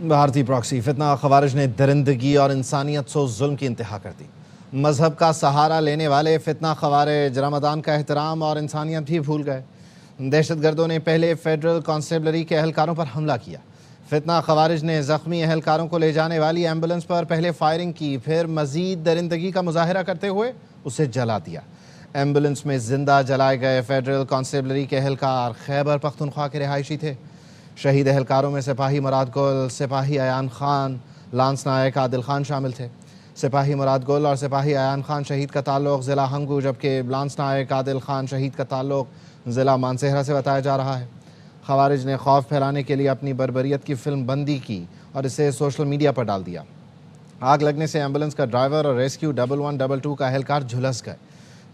بھارتی پراکسی فتنہ خوارج نے درندگی اور انسانیت سے ظلم کی انتہا کر دی۔ مذہب کا سہارا لینے والے فتنہ خوارج رمضان کا احترام اور انسانیت بھی بھول گئے۔ دہشت گردوں نے پہلے فیڈرل کانسٹیبلری کے اہلکاروں پر حملہ کیا۔ فتنہ خوارج نے زخمی اہلکاروں کو لے جانے والی ایمبولنس پر پہلے فائرنگ کی، پھر مزید درندگی کا مظاہرہ کرتے ہوئے اسے جلا دیا۔ ایمبولنس میں زندہ جلائے گئے فیڈرل کانسٹیبلری کے اہلکار خیبر پختونخوا کے رہائشی تھے۔ شہید اہلکاروں میں سپاہی مراد گل، سپاہی ایان خان، لانس نائک عادل خان شامل تھے۔ سپاہی مراد گل اور سپاہی ایان خان شہید کا تعلق ضلع ہنگو، جبکہ لانس نائک عادل خان شہید کا تعلق ضلع مانسہرہ سے بتایا جا رہا ہے۔ خوارج نے خوف پھیلانے کے لیے اپنی بربریت کی فلم بندی کی اور اسے سوشل میڈیا پر ڈال دیا۔ آگ لگنے سے ایمبولنس کا ڈرائیور اور ریسکیو 1122 کا اہلکار جھلس گئے۔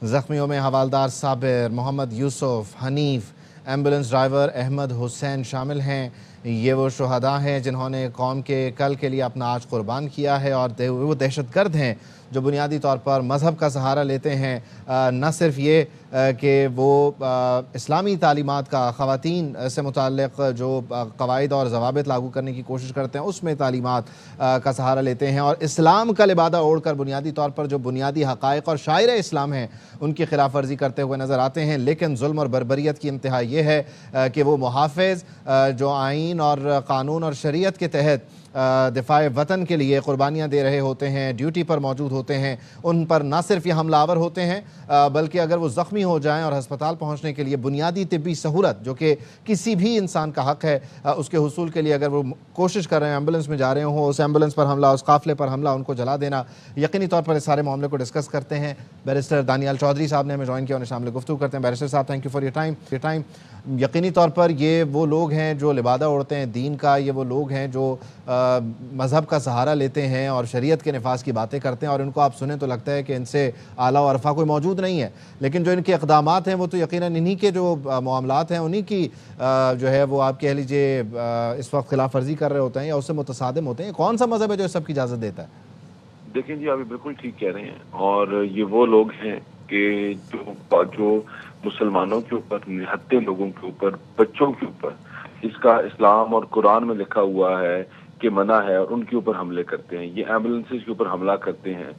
زخمیوں میں حوالدار صابر، محمد یوسف، حنیف، ایمبولنس ڈرائیور احمد حسین شامل ہیں۔ یہ وہ شہداء ہیں جنہوں نے قوم کے کل کے لیے اپنا آج قربان کیا ہے، اور وہ دہشت گرد ہیں جو بنیادی طور پر مذہب کا سہارا لیتے ہیں۔ نہ صرف یہ کہ وہ اسلامی تعلیمات کا خواتین سے متعلق جو قواعد اور ضوابط لاگو کرنے کی کوشش کرتے ہیں اس میں تعلیمات کا سہارا لیتے ہیں، اور اسلام کا لبادہ اوڑھ کر بنیادی طور پر جو بنیادی حقائق اور شاعر اسلام ہیں ان کی خلاف ورزی کرتے ہوئے نظر آتے ہیں۔ لیکن ظلم اور بربریت کی انتہا یہ ہے کہ وہ محافظ جو آئین اور قانون اور شریعت کے تحت دفاع وطن کے لیے قربانیاں دے رہے ہوتے ہیں، ڈیوٹی پر موجود ہوتے ہیں، ان پر نہ صرف یہ حملہ آور ہوتے ہیں بلکہ اگر وہ زخمی ہو جائیں اور ہسپتال پہنچنے کے لیے بنیادی طبی سہولت جو کہ کسی بھی انسان کا حق ہے اس کے حصول کے لیے اگر وہ کوشش کر رہے ہیں، ایمبولنس میں جا رہے ہوں، اس ایمبولنس پر حملہ، اس قافلے پر حملہ، ان کو جلا دینا، یقینی طور پر اس سارے معاملے کو ڈسکس کرتے ہیں۔ بیرسٹر دانیال چودھری صاحب نے ہمیں جوائن کیا، انہیں شامل گفتگو کرتے ہیں۔ بیرسٹر صاحب، thank you for your time. یقینی طور پر یہ وہ لوگ ہیں جو لبادہ اوڑھتے ہیں دین کا، یہ وہ لوگ ہیں جو مذہب کا سہارا لیتے ہیں اور شریعت کے نفاذ کی باتیں کرتے ہیں، اور ان کو آپ سنیں تو لگتا ہے کہ ان سے اعلیٰ و ارفع کوئی موجود نہیں ہے، لیکن جو ان کے اقدامات ہیں وہ تو یقیناً انہی کے جو معاملات ہیں انہی کی جو ہے وہ آپ کہہ لیجئے اس وقت خلاف ورزی کر رہے ہوتے ہیں یا اس سے متصادم ہوتے ہیں۔ کون سا مذہب ہے جو اس سب کی اجازت دیتا ہے؟ دیکھیں جی، آپ بالکل ٹھیک کہہ رہے ہیں، اور یہ وہ لوگ ہیں کہ جو مسلمانوں کے اوپر، نہتے لوگوں کے اوپر، بچوں کے اوپر اس کا اسلام اور قرآن میں لکھا ہوا ہے کہ منع ہے، اور ان کے اوپر حملے کرتے ہیں، یہ ایمبولنسز کے اوپر حملہ کرتے ہیں۔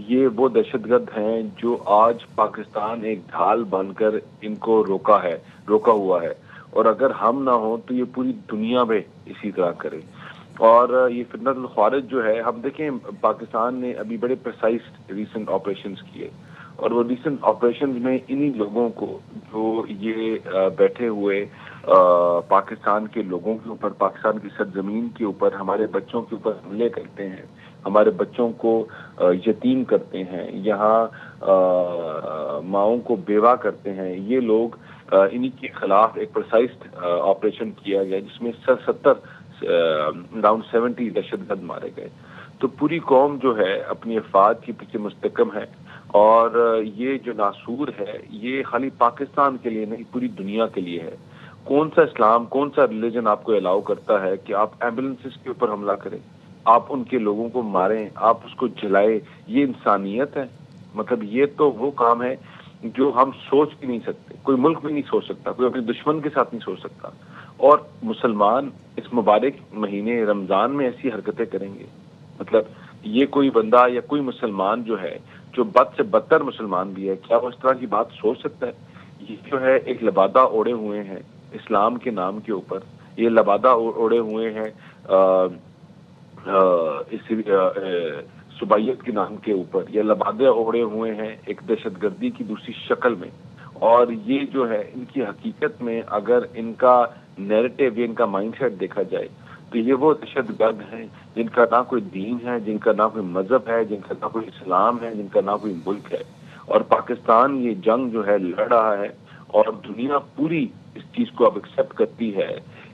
یہ وہ دہشت گرد ہیں جو آج پاکستان ایک ڈھال بن کر ان کو روکا ہوا ہے، اور اگر ہم نہ ہوں تو یہ پوری دنیا میں اسی طرح کرے۔ اور یہ فتنہ الخوارج جو ہے، ہم دیکھیں پاکستان نے ابھی بڑے پریسائز ریسنٹ آپریشنز کیے، اور وہ ریسنٹ آپریشنز میں انہی لوگوں کو جو یہ بیٹھے ہوئے پاکستان کے لوگوں کے اوپر، پاکستان کی سرزمین کے اوپر، ہمارے بچوں کے اوپر حملے کرتے ہیں، ہمارے بچوں کو یتیم کرتے ہیں، یہاں ماؤں کو بیوہ کرتے ہیں، یہ لوگ انہی کے خلاف ایک پرسائز آپریشن کیا گیا جس میں 70 دہشت گرد مارے گئے۔ تو پوری قوم جو ہے اپنی افاد کے پیچھے مستحکم ہے، اور یہ جو ناسور ہے یہ خالی پاکستان کے لیے نہیں، پوری دنیا کے لیے ہے۔ کون سا اسلام، کون سا ریلیجن آپ کو الاؤ کرتا ہے کہ آپ ایمبولنسز کے اوپر حملہ کریں، آپ ان کے لوگوں کو ماریں، آپ اس کو جلائیں؟ یہ انسانیت ہے؟ مطلب یہ تو وہ کام ہے جو ہم سوچ بھی نہیں سکتے، کوئی ملک بھی نہیں سوچ سکتا، کوئی اپنے دشمن کے ساتھ نہیں سوچ سکتا، اور مسلمان اس مبارک مہینے رمضان میں ایسی حرکتیں کریں گے؟ مطلب یہ کوئی بندہ یا کوئی مسلمان جو ہے، جو بد سے بدتر مسلمان بھی ہے، کیا وہ اس طرح کی بات سوچ سکتا ہے؟ یہ جو ہے ایک لبادہ اوڑے ہوئے ہیں اسلام کے نام کے اوپر، یہ لبادہ اوڑے ہوئے ہیں صبائیت کے نام کے اوپر، یہ لبادے اوڑے ہوئے ہیں ایک دہشت گردی کی دوسری شکل میں۔ اور یہ جو ہے ان کی حقیقت میں اگر ان کا نیریٹو یا ان کا مائنڈ سیٹ دیکھا جائے تو یہ وہ دہشت گرد ہیں جن کا نہ کوئی دین ہے، جن کا نہ کوئی مذہب ہے، جن کا نہ کوئی اسلام ہے، جن کا نہ کوئی ملک ہے۔ اور پاکستان یہ جنگ جو ہے لڑ رہا ہے، اور دنیا پوری اس چیز کو اب ایکسیپٹ کرتی ہے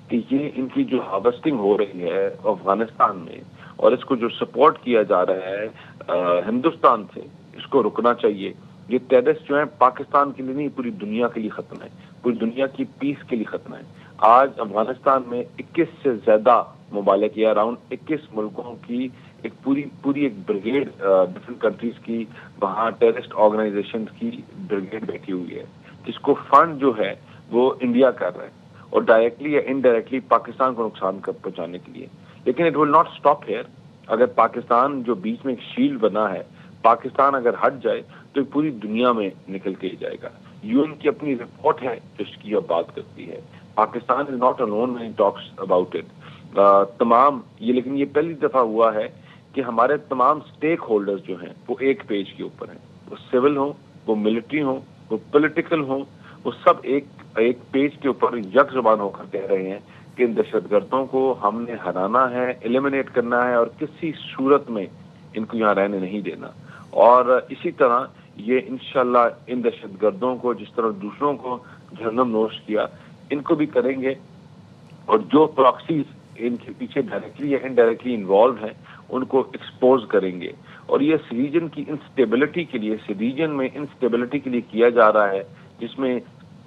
کہ یہ ان کی جو ہارویسٹنگ ہو رہی ہے افغانستان میں، اور اس کو جو سپورٹ کیا جا رہا ہے ہندوستان سے، اس کو رکنا چاہیے۔ یہ ٹیررسٹ جو ہیں پاکستان کے لیے نہیں، پوری دنیا کے لیے ختم ہے، پوری دنیا کی پیس کے لیے ختم ہے۔ آج افغانستان میں 21 سے زیادہ مبالغہ کیا، اراؤنڈ 21 ملکوں کی ایک پوری ایک بریگیڈ ڈفرنٹ کنٹریز کی، وہاں ٹیررسٹ آرگنائزیشن کی بریگیڈ بیٹھی ہوئی ہے، جس کو فنڈ جو ہے وہ انڈیا کر رہا ہے، اور ڈائریکٹلی یا انڈائریکٹلی پاکستان کو نقصان پہنچانے کے لیے۔ لیکن it will not stop here. اگر پاکستان جو بیچ میں ایک شیلڈ بنا ہے, پاکستان اگر ہٹ جائے تو پوری دنیا میں نکل کے ہی جائے گا. یو این کی اپنی رپورٹ ہے جو اس کی اب بات کرتی ہے. Pakistan is not alone when it talks about it. تمام یہ, لیکن یہ پہلی دفعہ ہوا ہے کہ ہمارے تمام اسٹیک ہولڈرز جو ہیں وہ ایک پیج کے اوپر ہیں. وہ سول ہوں, وہ ملٹری ہوں, وہ پولیٹیکل ہوں, وہ سب ایک پیج کے اوپر یک زبان ہو کر کہہ رہے ہیں کہ ان دہشت گردوں کو ہم نے ہرانا ہے, ایلیمنیٹ کرنا ہے, اور کسی صورت میں ان کو یہاں رہنے نہیں دینا. اور اسی طرح یہ انشاءاللہ ان دہشت گردوں کو جس طرح دوسروں کو جہنم نوش کیا, ان کو بھی کریں گے. اور جو پراکسیز ان کے پیچھے ڈائریکٹلی یا انڈائریکٹلی انوالو ہیں ان کو ایکسپوز کریں گے. اور یہ اس ریجن کی انسٹیبلٹی کے لیے, اس ریجن میں انسٹیبلٹی کے لیے کیا جا رہا ہے, جس میں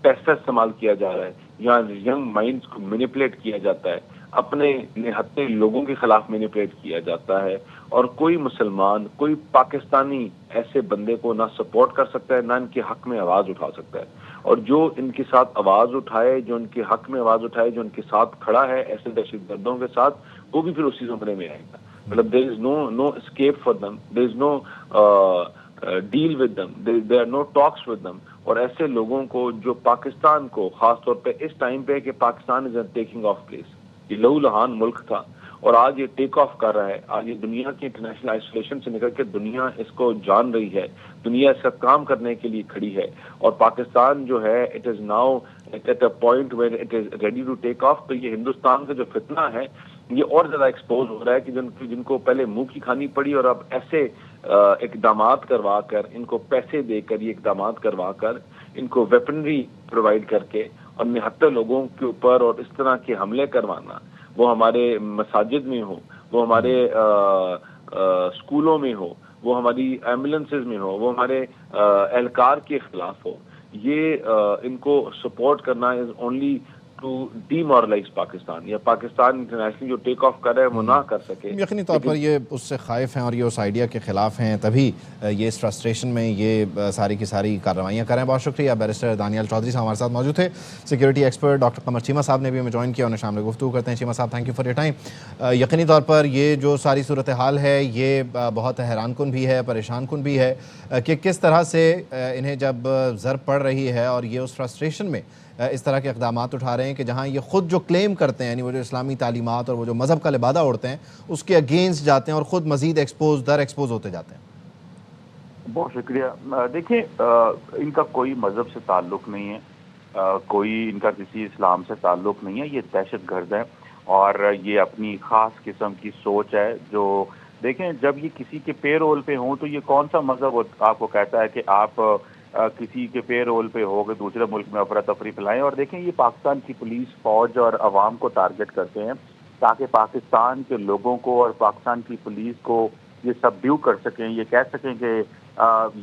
پیسہ استعمال کیا جا رہا ہے, یہاں ینگ مائنڈز کو مینیپولیٹ کیا جاتا ہے, اپنے نہتے لوگوں کے خلاف مینیپولیٹ کیا جاتا ہے. اور کوئی مسلمان, کوئی پاکستانی ایسے بندے کو نہ سپورٹ کر سکتا ہے, نہ ان کے حق میں آواز اٹھا سکتا ہے. اور جو ان کے ساتھ آواز اٹھائے, جو ان کے حق میں آواز اٹھائے, جو ان کے ساتھ کھڑا ہے ایسے دہشت گردوں کے ساتھ, وہ بھی پھر اسی زمرے میں آئے گا. مطلب there is no escape for them, there is no deal with them, there are no talks with them. اور ایسے لوگوں کو جو پاکستان کو, خاص طور پہ اس ٹائم پہ کہ Pakistan is taking of place, یہ لہو لہان ملک تھا اور آج یہ ٹیک آف کر رہا ہے. آج یہ دنیا کی انٹرنیشنل آئسولیشن سے نکل کے دنیا اس کو جان رہی ہے, دنیا اس کا کام کرنے کے لیے کھڑی ہے. اور پاکستان جو ہے it is now at a point where it is ready to take off. تو یہ ہندوستان کا جو فتنہ ہے یہ اور زیادہ ایکسپوز ہو رہا ہے کہ جن کو پہلے منہ کی کھانی پڑی, اور اب ایسے اقدامات کروا کر, ان کو پیسے دے کر, یہ اقدامات کروا کر, ان کو ویپنری پرووائڈ کر کے اور نہتے لوگوں کے اوپر اور اس طرح کے حملے کروانا, وہ ہمارے مساجد میں ہو, وہ ہمارے اسکولوں میں ہو, وہ ہماری ایمبولینسز میں ہو, وہ ہمارے اہلکار کے خلاف ہو, یہ ان کو سپورٹ کرنا is only to demoralize Pakistan, یا پاکستان انٹرنیشنل جو ٹیک آف کر رہا ہے وہ نہ کر سکے. یقینی طور پر یہ اس سے خائف ہیں اور یہ اس آئیڈیا کے خلاف ہیں, تبھی یہ اس فرسٹریشن میں یہ ساری کی ساری کارروائیاں کریں. بہت شکریہ. بیرسٹر دانیال چودھری صاحب ہمارے ساتھ موجود تھے. Security expert doctor Qamar Cheema صاحب نے بھی ہمیں جوائن کیا, انہیں شامل گفتگو کرتے ہیں. چیمہ صاحب, thank you for your time. یقینی طور پر یہ جو ساری صورتحال ہے یہ بہت حیران کن بھی ہے, پریشان کن بھی ہے کہ کس طرح سے انہیں جب ضرب پڑ رہی ہے اور یہ اس فرسٹریشن میں اس طرح کے اقدامات اٹھا رہے ہیں کہ جہاں یہ خود جو کلیم کرتے ہیں, یعنی وہ جو اسلامی تعلیمات اور وہ جو مذہب کا لبادہ اوڑھتے ہیں, اس کے اگینسٹ جاتے ہیں اور خود مزید ایکسپوز ہوتے جاتے ہیں. بہت شکریہ. دیکھیں, ان کا کوئی مذہب سے تعلق نہیں ہے, کوئی ان کا کسی اسلام سے تعلق نہیں ہے. یہ دہشت گرد ہیں اور یہ اپنی خاص قسم کی سوچ ہے. جو دیکھیں, جب یہ کسی کے پے رول پہ ہوں تو یہ کون سا مذہب آپ کو کہتا ہے کہ آپ کسی کے پے رول پہ ہو کے دوسرے ملک میں افراتفری پھیلائیں. اور دیکھیں, یہ پاکستان کی پولیس, فوج اور عوام کو ٹارگٹ کرتے ہیں تاکہ پاکستان کے لوگوں کو اور پاکستان کی پولیس کو یہ سبڈیو کر سکیں, یہ کہہ سکیں کہ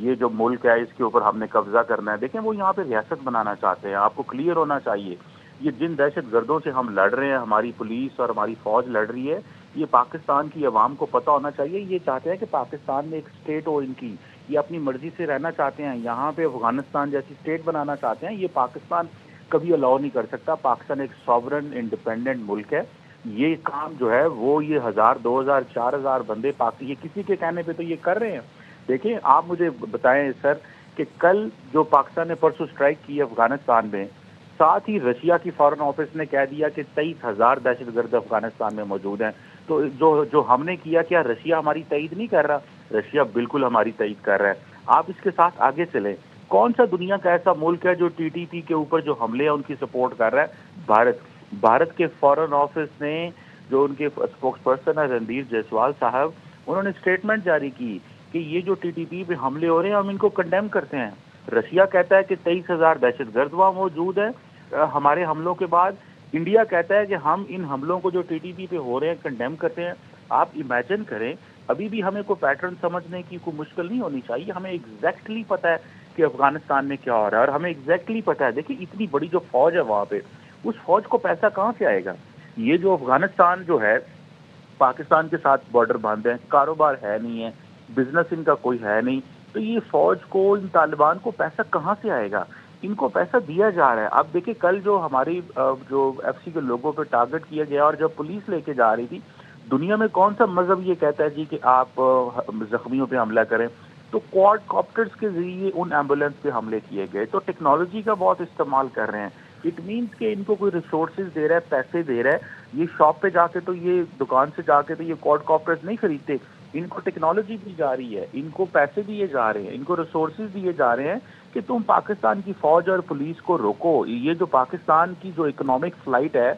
یہ جو ملک ہے اس کے اوپر ہم نے قبضہ کرنا ہے. دیکھیں, وہ یہاں پہ ریاست بنانا چاہتے ہیں. آپ کو کلیئر ہونا چاہیے, یہ جن دہشت گردوں سے ہم لڑ رہے ہیں, ہماری پولیس اور ہماری فوج لڑ رہی ہے, یہ پاکستان کی عوام کو پتہ ہونا چاہیے. یہ چاہتے ہیں کہ پاکستان میں ایک اسٹیٹ ہو ان کی, یہ اپنی مرضی سے رہنا چاہتے ہیں, یہاں پہ افغانستان جیسی اسٹیٹ بنانا چاہتے ہیں. یہ پاکستان کبھی الاؤ نہیں کر سکتا. پاکستان ایک سوورن انڈیپینڈنٹ ملک ہے. یہ کام جو ہے وہ یہ 1000 2000 4000 بندے یہ کسی کے کہنے پہ تو یہ کر رہے ہیں. دیکھیں, آپ مجھے بتائیں سر کہ کل جو پاکستان نے پرسوں اسٹرائک کی افغانستان میں, ساتھ ہی رشیا کی فارن آفس نے کہہ دیا کہ 23,000 دہشت گرد افغانستان میں موجود ہیں. تو جو ہم نے کیا, کیا رشیا ہماری تائید نہیں کر رہا؟ رشیا بالکل ہماری تائید کر رہا ہے. آپ اس کے ساتھ آگے چلیں. کون سا دنیا کا ایسا ملک ہے جو ٹی ٹی پی کے اوپر جو حملے ہیں ان کی سپورٹ کر رہا ہے؟ بھارت کے فارن آفس نے, جو ان کے اسپوکس پرسن ہے رندیر جیسوال صاحب, انہوں نے اسٹیٹمنٹ جاری کی کہ یہ جو ٹی ٹی پی پہ حملے ہو رہے ہیں ہم ان کو کنڈیم کرتے ہیں. رشیا کہتا ہے کہ 23,000 دہشت گرد وہاں موجود ہیں ہمارے حملوں کے بعد. انڈیا کہتا ہے کہ ہم ان حملوں کو جو ٹی ٹی پی پہ ہو رہے ہیں کنڈیم کرتے ہیں. آپ امیجن کریں, ابھی بھی ہمیں کوئی پیٹرن سمجھنے کی کوئی مشکل نہیں ہونی چاہیے. ہمیں ایگزیکٹلی پتہ ہے کہ افغانستان میں کیا ہو رہا ہے, اور ہمیں ایگزیکٹلی پتہ ہے. دیکھیں, اتنی بڑی جو فوج ہے وہاں پہ, اس فوج کو پیسہ کہاں سے آئے گا؟ یہ جو افغانستان جو ہے پاکستان کے ساتھ بارڈر باندھے ہیں, کاروبار ہے نہیں ہے, بزنس ان کا کوئی ہے نہیں, تو یہ فوج کو, ان طالبان کو پیسہ کہاں سے آئے گا؟ ان کو پیسہ دیا جا رہا ہے. اب دیکھیں, کل جو ہماری جو ایف سی کے لوگوں پہ ٹارگٹ کیا گیا اور جب پولیس لے کے جا رہی تھی, دنیا میں کون سا مذہب یہ کہتا ہے جی کہ آپ زخمیوں پہ حملہ کریں؟ تو کوڈ کاپٹرز کے ذریعے ان ایمبولینس پہ حملے کیے گئے. تو ٹیکنالوجی کا بہت استعمال کر رہے ہیں. اٹ مینس کہ ان کو کوئی ریسورسز دے رہا ہے, پیسے دے رہا ہے. یہ شاپ پہ جا کے تو یہ دکان سے جا کے تو یہ کوڈ کاپٹرز نہیں خریدتے. ان کو ٹیکنالوجی دی جا رہی ہے, ان کو پیسے دیے جا رہے ہیں, ان کو ریسورسز دیے جا رہے ہیں کہ تم پاکستان کی فوج اور پولیس کو روکو. یہ جو پاکستان کی جو اکنامک فلائٹ ہے,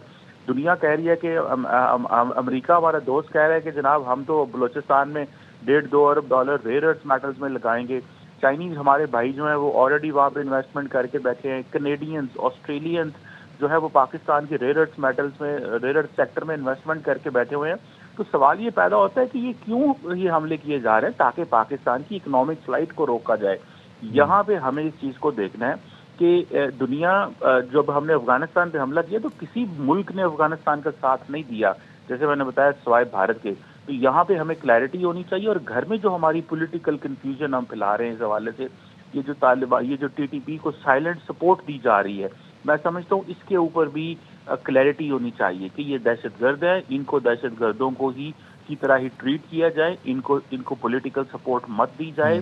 دنیا کہہ رہی ہے کہ امریکہ ہمارا دوست کہہ رہا ہے کہ جناب ہم تو بلوچستان میں $1.5 ارب ریئر ارتھ میٹلز میں لگائیں گے. چائنیز ہمارے بھائی جو ہیں وہ آلریڈی وہاں پہ انویسٹمنٹ کر کے بیٹھے ہیں. کینیڈینز, آسٹریلینز جو ہے وہ پاکستان کے ریئر ارتھ میٹلز میں, ریئر ارتھ سیکٹر میں انویسٹمنٹ کر کے بیٹھے ہوئے ہیں. تو سوال یہ پیدا ہوتا ہے کہ یہ کیوں یہ حملے کیے جا رہے ہیں؟ تاکہ پاکستان کی اکنامک فلائٹ کو روکا جائے. یہاں پہ ہمیں اس چیز کو دیکھنا ہے کہ دنیا, جب ہم نے افغانستان پہ حملہ کیا تو کسی ملک نے افغانستان کا ساتھ نہیں دیا, جیسے میں نے بتایا سوائے بھارت کے. تو یہاں پہ ہمیں کلیئرٹی ہونی چاہیے. اور گھر میں جو ہماری پولیٹیکل کنفیوژن ہم پھیلا رہے ہیں اس حوالے سے, یہ جو طالبان, یہ جو ٹی ٹی پی کو سائلنٹ سپورٹ دی جا رہی ہے, میں سمجھتا ہوں اس کے اوپر بھی کلیئرٹی ہونی چاہیے کہ یہ دہشت گرد ہے. ان کو دہشت گردوں کو ہی کی طرح ہی ٹریٹ کیا جائے. ان کو پولیٹیکل سپورٹ مت دی جائے.